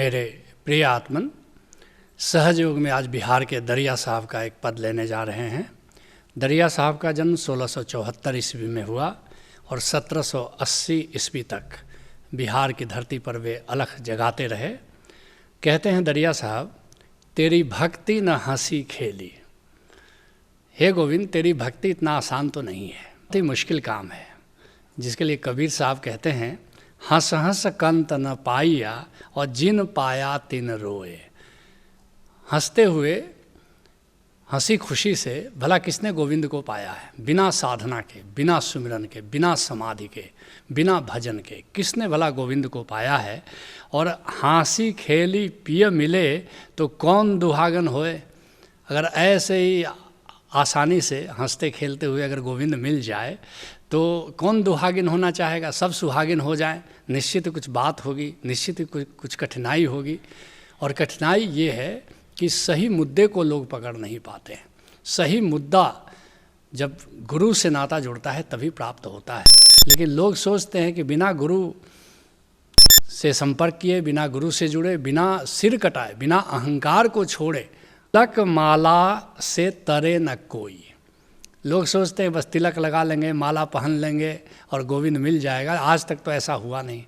मेरे प्रिय आत्मन, सहजयोग में आज बिहार के दरिया साहब का एक पद लेने जा रहे हैं। दरिया साहब का जन्म 1674 ईस्वी में हुआ और 1780 ईस्वी तक बिहार की धरती पर वे अलख जगाते रहे। कहते हैं दरिया साहब, तेरी भक्ति न हंसी खेली। हे गोविंद, तेरी भक्ति इतना आसान तो नहीं है, बहुत ही मुश्किल काम है, जिसके लिए कबीर साहब कहते हैं, हंस हंस कंत न पाइया और जिन पाया तिन रोए। हंसते हुए हंसी खुशी से भला किसने गोविंद को पाया है? बिना साधना के, बिना सुमिरन के, बिना समाधि के, बिना भजन के किसने भला गोविंद को पाया है? और हंसी खेली पिय मिले तो कौन दुहागन होए। अगर ऐसे ही आसानी से हंसते खेलते हुए अगर गोविंद मिल जाए तो कौन दुहागिन होना चाहेगा? सब सुहागिन हो जाएं। निश्चित कुछ बात होगी, निश्चित कुछ कठिनाई होगी। और कठिनाई ये है कि सही मुद्दे को लोग पकड़ नहीं पाते हैं। सही मुद्दा जब गुरु से नाता जुड़ता है तभी प्राप्त होता है। लेकिन लोग सोचते हैं कि बिना गुरु से संपर्क किए, बिना गुरु से जुड़े, बिना सिर कटाए, बिना अहंकार को छोड़े, तिलक माला से तरे न कोई। लोग सोचते हैं बस तिलक लगा लेंगे, माला पहन लेंगे और गोविंद मिल जाएगा। आज तक तो ऐसा हुआ नहीं।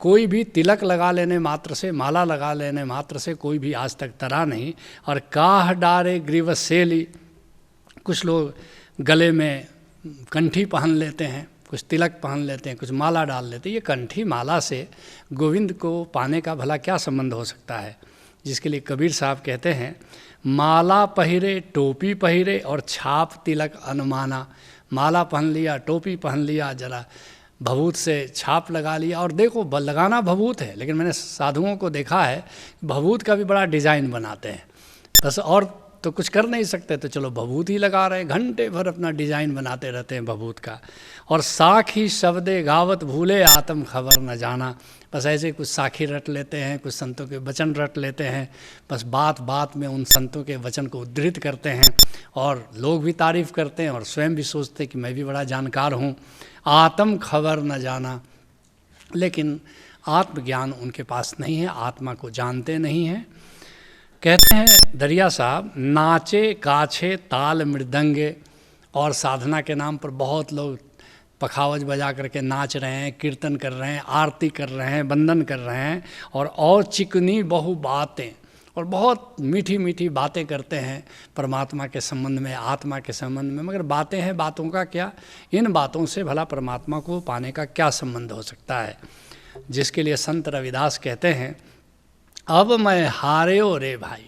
कोई भी तिलक लगा लेने मात्र से, माला लगा लेने मात्र से कोई भी आज तक तरा नहीं। और काह डारे ग्रीवसेली, कुछ लोग गले में कंठी पहन लेते हैं, कुछ तिलक पहन लेते हैं, कुछ माला डाल लेते हैं। ये कंठी माला से गोविंद को पाने का भला क्या संबंध हो सकता है? जिसके लिए कबीर साहब कहते हैं, माला पहिरे टोपी पहिरे और छाप तिलक अनुमाना। माला पहन लिया, टोपी पहन लिया, जरा भभूत से छाप लगा लिया। और देखो, लगाना भभूत है, लेकिन मैंने साधुओं को देखा है भभूत का भी बड़ा डिज़ाइन बनाते हैं। बस और तो कुछ कर नहीं सकते तो चलो भभूत ही लगा रहे हैं, घंटे भर अपना डिज़ाइन बनाते रहते हैं भभूत का। और साखी शब्दे गावत भूले आत्म खबर न जाना। बस ऐसे कुछ साखी रट लेते हैं, कुछ संतों के वचन रट लेते हैं, बस बात बात में उन संतों के वचन को उद्धृत करते हैं और लोग भी तारीफ़ करते हैं और स्वयं भी सोचते हैं कि मैं भी बड़ा जानकार हूँ। आत्म खबर न जाना, लेकिन आत्मज्ञान उनके पास नहीं है, आत्मा को जानते नहीं हैं। कहते हैं दरिया साहब, नाचे काछे ताल मृदंगे। और साधना के नाम पर बहुत लोग पखावज बजा करके नाच रहे हैं, कीर्तन कर रहे हैं, आरती कर रहे हैं, वंदन कर रहे हैं और चिकनी बहु बातें, और बहुत मीठी मीठी बातें करते हैं परमात्मा के संबंध में, आत्मा के संबंध में। मगर बातें हैं, बातों का क्या? इन बातों से भला परमात्मा को पाने का क्या संबंध हो सकता है? जिसके लिए संत रविदास कहते हैं, अब मैं हार्यो रे भाई।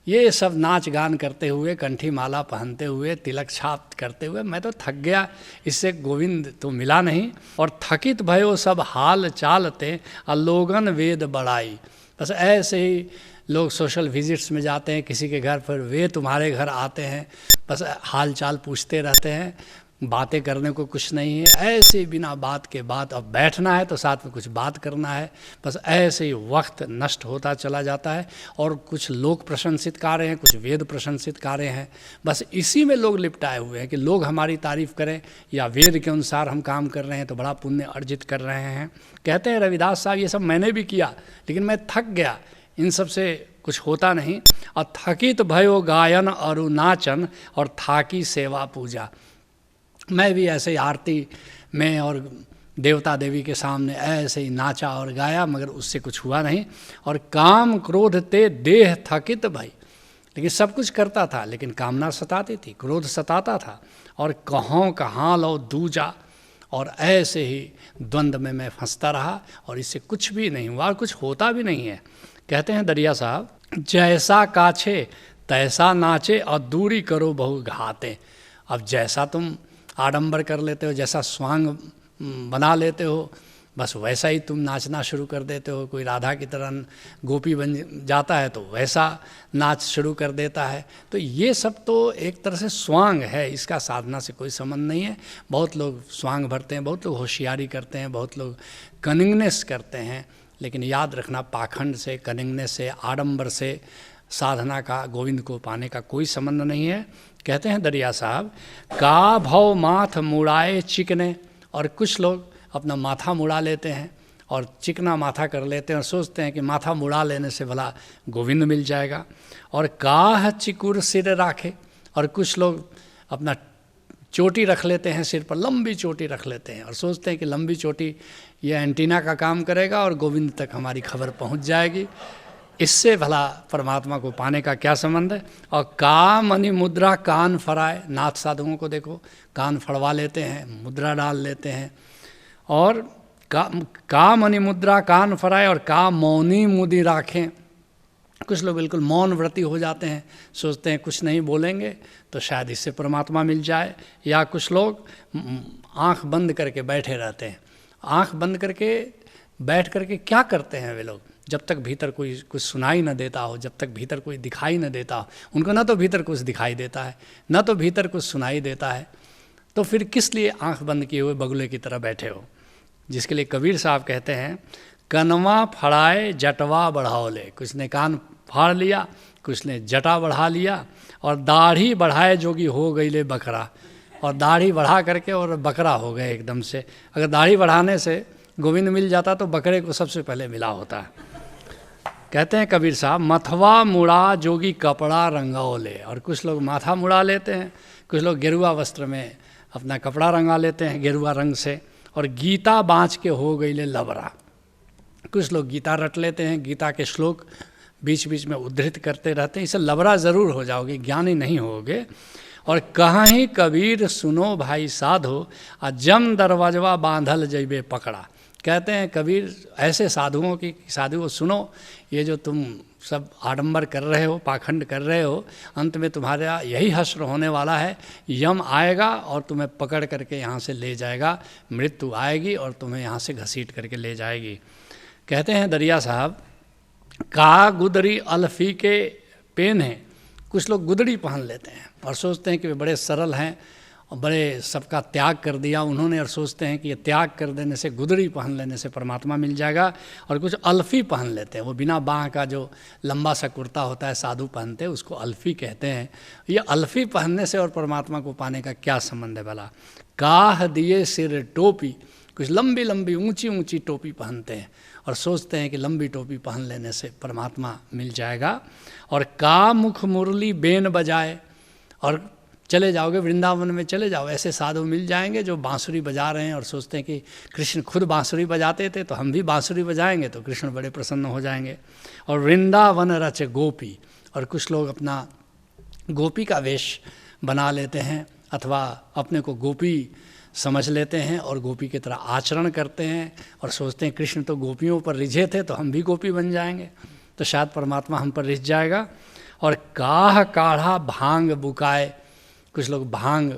ये सब नाच गान करते हुए, कंठी माला पहनते हुए, तिलक छाप करते हुए मैं तो थक गया, इससे गोविंद तो मिला नहीं। और थकित भयो सब हाल चालते अलोगन वेद बढ़ाई। बस ऐसे ही लोग सोशल विजिट्स में जाते हैं किसी के घर पर, वे तुम्हारे घर आते हैं, बस हाल चाल पूछते रहते हैं, बातें करने को कुछ नहीं है। ऐसे बिना बात के बात, अब बैठना है तो साथ में कुछ बात करना है, बस ऐसे ही वक्त नष्ट होता चला जाता है। और कुछ लोक प्रशंसित कार्य हैं, कुछ वेद प्रशंसित कार्य हैं, बस इसी में लोग लिपटाए हुए हैं कि लोग हमारी तारीफ़ करें या वेद के अनुसार हम काम कर रहे हैं तो बड़ा पुण्य अर्जित कर रहे हैं। कहते हैं रविदास साहब, ये सब मैंने भी किया लेकिन मैं थक गया, इन सब से कुछ होता नहीं। और थकित भयो गायन और नाचन और थाकी सेवा पूजा। मैं भी ऐसे ही आरती में और देवता देवी के सामने ऐसे ही नाचा और गाया, मगर उससे कुछ हुआ नहीं। और काम क्रोध ते देह थकित भई, लेकिन सब कुछ करता था लेकिन कामना सताती थी, क्रोध सताता था। और कहों कहाँ लो दूजा, और ऐसे ही द्वंद्व में मैं फंसता रहा और इससे कुछ भी नहीं हुआ और कुछ होता भी नहीं है। कहते हैं दरिया साहब, जैसा काछे तैसा नाचे और दूरी करो बहु घाते। अब जैसा तुम आडंबर कर लेते हो, जैसा स्वांग बना लेते हो, बस वैसा ही तुम नाचना शुरू कर देते हो। कोई राधा की तरह गोपी बन जाता है तो वैसा नाच शुरू कर देता है। तो ये सब तो एक तरह से स्वांग है, इसका साधना से कोई संबंध नहीं है। बहुत लोग स्वांग भरते हैं, बहुत लोग होशियारी करते हैं, बहुत लोग कनिंगनेस करते हैं, लेकिन याद रखना, पाखंड से, कनिंगनेस से, आडंबर से साधना का, गोविंद को पाने का कोई संबंध नहीं है। कहते हैं दरिया साहब, का भव माथ मुड़ाए चिकने। और कुछ लोग अपना माथा मुड़ा लेते हैं और चिकना माथा कर लेते हैं और सोचते हैं कि माथा मुड़ा लेने से भला गोविंद मिल जाएगा। और काह चिकुर सिर राखे, और कुछ लोग अपना चोटी रख लेते हैं सिर पर, लंबी चोटी रख लेते हैं और सोचते हैं कि लंबी चोटी ये एंटीना का काम करेगा और गोविंद तक हमारी खबर पहुंच जाएगी, इससे भला परमात्मा को पाने का क्या संबंध है। और का मणि मुद्रा कान फराए, नाथ साधुओं को देखो कान फड़वा लेते हैं, मुद्रा डाल लेते हैं। और का मणि मुद्रा कान फराए और का मौनी मुदी राखें, कुछ लोग बिल्कुल मौन व्रती हो जाते हैं, सोचते हैं कुछ नहीं बोलेंगे तो शायद इससे परमात्मा मिल जाए। या कुछ लोग आंख बंद करके बैठे रहते हैं। आंख बंद करके बैठ करके क्या करते हैं वे लोग, जब तक भीतर कोई कुछ सुनाई न देता हो, जब तक भीतर कोई दिखाई न देता हो, उनको ना तो भीतर कुछ दिखाई देता है ना तो भीतर कुछ सुनाई देता है, तो फिर किस लिए आंख बंद किए हुए बगुले की तरह बैठे हो। जिसके लिए कबीर साहब कहते हैं, कनवा फड़ाए जटवा बढ़ाओ ले, कुछ ने कान फाड़ लिया, कुछ ने जटा बढ़ा लिया, और दाढ़ी बढ़ाए जोगी हो गई ले बकरा, और दाढ़ी बढ़ा करके और बकरा हो गए एकदम से। अगर दाढ़ी बढ़ाने से गोविंद मिल जाता तो बकरे को सबसे पहले मिला होता है। कहते हैं कबीर साहब, मथवा मुड़ा जोगी कपड़ा रंगाओ ले, और कुछ लोग माथा मुड़ा लेते हैं, कुछ लोग गेरुआ वस्त्र में अपना कपड़ा रंगा लेते हैं गेरुआ रंग से। और गीता बाँच के हो गई ले लबरा, कुछ लोग गीता रट लेते हैं, गीता के श्लोक बीच बीच में उद्धृत करते रहते हैं, इससे लबरा ज़रूर हो जाओगे, ज्ञानी नहीं होगे। और कहीं कबीर सुनो भाई साधो, आ जम दरवाजवा बांधल जैबे पकड़ा। कहते हैं कबीर ऐसे साधुओं की, साधुओं सुनो, ये जो तुम सब आडंबर कर रहे हो, पाखंड कर रहे हो, अंत में तुम्हारा यही हश्र होने वाला है। यम आएगा और तुम्हें पकड़ करके यहाँ से ले जाएगा, मृत्यु आएगी और तुम्हें यहाँ से घसीट करके ले जाएगी। कहते हैं दरिया साहब, का गुदरी अल्फी के पेन है, कुछ लोग गुदड़ी पहन लेते हैं और सोचते हैं कि वे बड़े सरल हैं और बड़े सबका त्याग कर दिया उन्होंने, और सोचते हैं कि ये त्याग कर देने से, गुदड़ी पहन लेने से परमात्मा मिल जाएगा। और कुछ अल्फी पहन लेते हैं, वो बिना बाँह का जो लंबा सा कुर्ता होता है साधु पहनते हैं, उसको अल्फी कहते हैं। ये अल्फी पहनने से और परमात्मा को पाने का क्या संबंध है भला। काह दिए सिर टोपी, कुछ लंबी लंबी ऊंची ऊंची टोपी पहनते हैं और सोचते हैं कि लंबी टोपी पहन लेने से परमात्मा मिल जाएगा। और का मुख मुरली बेन बजाए, और चले जाओगे वृंदावन में, चले जाओ, ऐसे साधु मिल जाएंगे जो बांसुरी बजा रहे हैं और सोचते हैं कि कृष्ण खुद बांसुरी बजाते थे तो हम भी बांसुरी बजाएंगे तो कृष्ण बड़े प्रसन्न हो जाएंगे। और वृंदावन रच गोपी, और कुछ लोग अपना गोपी का वेश बना लेते हैं अथवा अपने को गोपी समझ लेते हैं और गोपी की तरह आचरण करते हैं और सोचते हैं कृष्ण तो गोपियों पर रिझे थे तो हम भी गोपी बन जाएंगे तो शायद परमात्मा हम पर रिझ जाएगा। और काढ़ काढ़ा भांग बुकाए, कुछ लोग भांग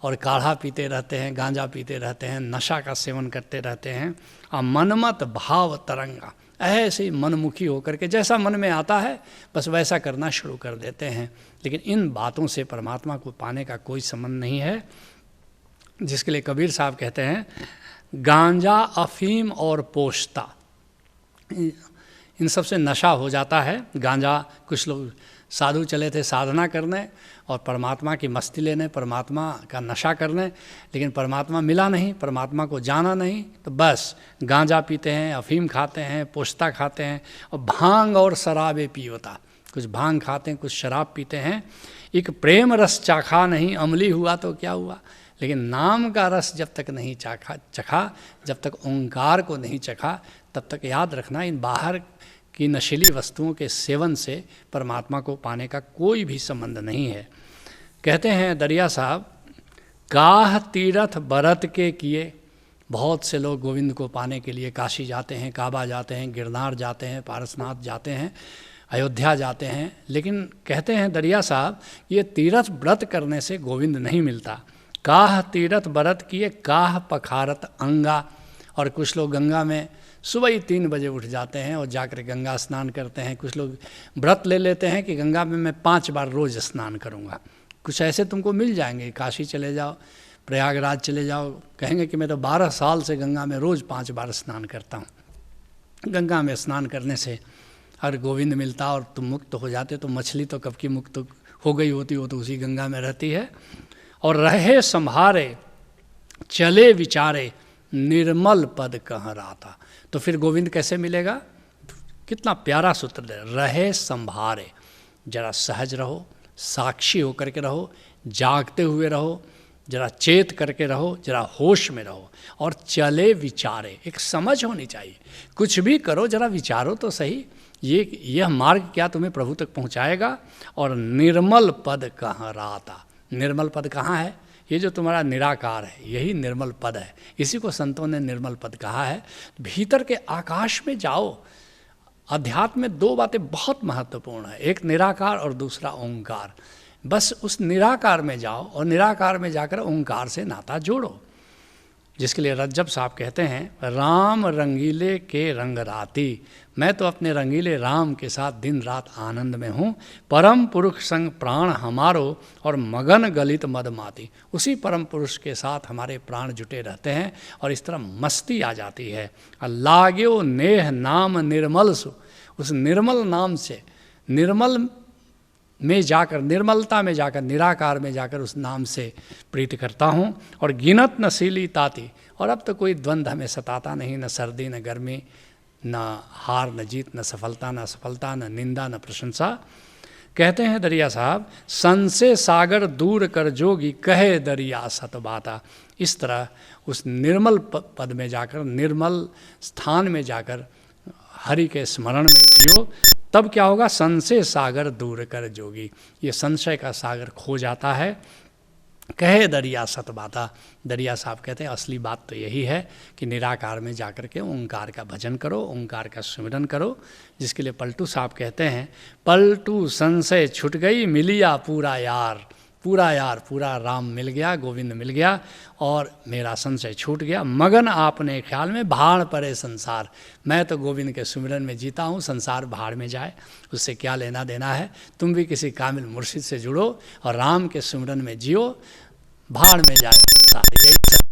और काढ़ा पीते रहते हैं, गांजा पीते रहते हैं, नशा का सेवन करते रहते हैं। और मनमत भाव तरंगा, ऐसे ही मनमुखी होकर के जैसा मन में आता है बस वैसा करना शुरू कर देते हैं। लेकिन इन बातों से परमात्मा को पाने का कोई संबंध नहीं है। जिसके लिए कबीर साहब कहते हैं, गांजा अफीम और पोस्ता, इन सब से नशा हो जाता है। गांजा, कुछ लोग साधु चले थे साधना करने और परमात्मा की मस्ती लेने, परमात्मा का नशा करने, लेकिन परमात्मा मिला नहीं, परमात्मा को जाना नहीं, तो बस गांजा पीते हैं, अफीम खाते हैं, पोस्ता खाते हैं और भांग और शराबे पियोता, कुछ भांग खाते हैं, कुछ शराब पीते हैं। एक प्रेम रस चाखा नहीं, अमली हुआ तो क्या हुआ, लेकिन नाम का रस जब तक नहीं चखा, जब तक ओंकार को नहीं चखा, तब तक याद रखना इन बाहर की नशीली वस्तुओं के सेवन से परमात्मा को पाने का कोई भी संबंध नहीं है। कहते हैं दरिया साहब, काह तीरथ बरत के किए, बहुत से लोग गोविंद को पाने के लिए काशी जाते हैं, काबा जाते हैं, गिरनार जाते हैं, पारसनाथ जाते हैं, अयोध्या जाते हैं, लेकिन कहते हैं दरिया साहब, ये तीरथ व्रत करने से गोविंद नहीं मिलता। काह तीरथ बरत किए काह पखारत अंगा, और कुछ लोग गंगा में सुबह ही 3 बजे उठ जाते हैं और जाकर गंगा स्नान करते हैं। कुछ लोग व्रत ले लेते हैं कि गंगा में मैं 5 बार रोज़ स्नान करूँगा। कुछ ऐसे तुमको मिल जाएंगे, काशी चले जाओ, प्रयागराज चले जाओ, कहेंगे कि मैं तो 12 साल से गंगा में रोज़ 5 बार स्नान करता हूँ। गंगा में स्नान करने से अगर गोविंद मिलता और तुम मुक्त हो जाते तो मछली तो कब की मुक्त हो गई होती, वो तो उसी गंगा में रहती है। और रहे संभारे चले विचारे निर्मल पद कहाँ राता, तो फिर गोविंद कैसे मिलेगा? कितना प्यारा सूत्र दे, रहे संभारे, जरा सहज रहो, साक्षी होकर के रहो, जागते हुए रहो, जरा चेत करके रहो, जरा होश में रहो, और चले विचारे, एक समझ होनी चाहिए। कुछ भी करो जरा विचारो तो सही, यह मार्ग क्या तुम्हें प्रभु तक पहुंचाएगा। और निर्मल पद कहाँ राता, निर्मल पद कहाँ है? ये जो तुम्हारा निराकार है यही निर्मल पद है, इसी को संतों ने निर्मल पद कहा है। भीतर के आकाश में जाओ। अध्यात्म में दो बातें बहुत महत्वपूर्ण है, एक निराकार और दूसरा ओंकार। बस उस निराकार में जाओ और निराकार में जाकर ओंकार से नाता जोड़ो, जिसके लिए रज्जब साहब कहते हैं, राम रंगीले के रंग राती, मैं तो अपने रंगीले राम के साथ दिन रात आनंद में हूँ। परम पुरुष संग प्राण हमारो और मगन गलित मदमाती, उसी परम पुरुष के साथ हमारे प्राण जुटे रहते हैं और इस तरह मस्ती आ जाती है। लागो नेह नाम निर्मल सु, उस निर्मल नाम से, निर्मल में जाकर, निर्मलता में जाकर, निराकार में जाकर उस नाम से प्रीति करता हूँ। और गिनत नशीली ताती, और अब तो कोई द्वंद्व हमें सताता नहीं, न सर्दी न गर्मी, न हार न जीत, न सफलता न असफलता, न निंदा न प्रशंसा। कहते हैं दरिया साहब, सन से सागर दूर कर जोगी, कहे दरिया सत बाता। इस तरह उस निर्मल पद में जाकर, निर्मल स्थान में जाकर हरि के स्मरण में जियो, तब क्या होगा? संशय सागर दूर कर जोगी, ये संशय का सागर खो जाता है। कहे दरिया सत बाता, दरिया साहब कहते हैं असली बात तो यही है कि निराकार में जाकर के ओंकार का भजन करो, ओंकार का सुमिरन करो, जिसके लिए पलटू साहब कहते हैं, पलटू संशय छुट गई, मिलिया पूरा यार, पूरा यार, पूरा राम मिल गया, गोविंद मिल गया और मेरा संशय छूट गया। मगन आपने ख्याल में, भाड़ पड़े संसार, मैं तो गोविंद के सुमिरन में जीता हूँ, संसार भाड़ में जाए, उससे क्या लेना देना है। तुम भी किसी कामिल मुर्शिद से जुड़ो और राम के सुमिरन में जियो, भाड़ में जाए संसार, यही